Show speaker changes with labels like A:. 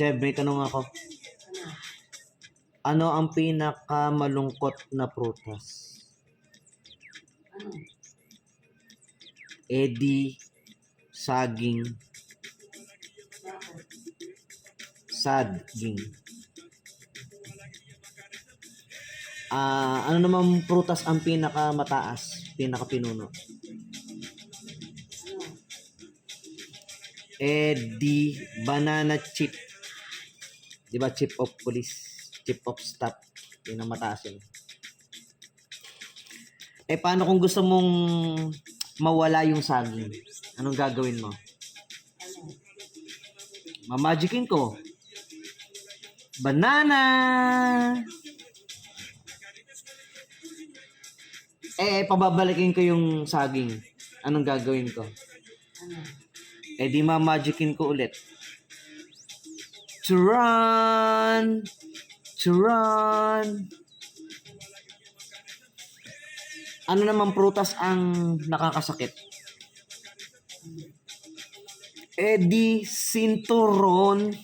A: Cheb, may tanong ako. Ano ang pinakamalungkot na prutas?
B: Ano?
A: Edi, saging,
B: Bakit?
A: saging. Ano namang prutas ang pinakamataas, pinakapinuno?
B: Ano?
A: Edi, banana chip. Di ba chip of police? Chip of staff. Yun ang mataas yun. Paano kung gusto mong mawala yung saging? Anong gagawin mo?
B: Ano?
A: Mamagicin ko. Banana! Pababalikin ko yung saging. Anong gagawin ko?
B: Ano?
A: Di mamagicin ko ulit. Churan! Churan! Ano namang prutas ang nakakasakit? Di sinturon.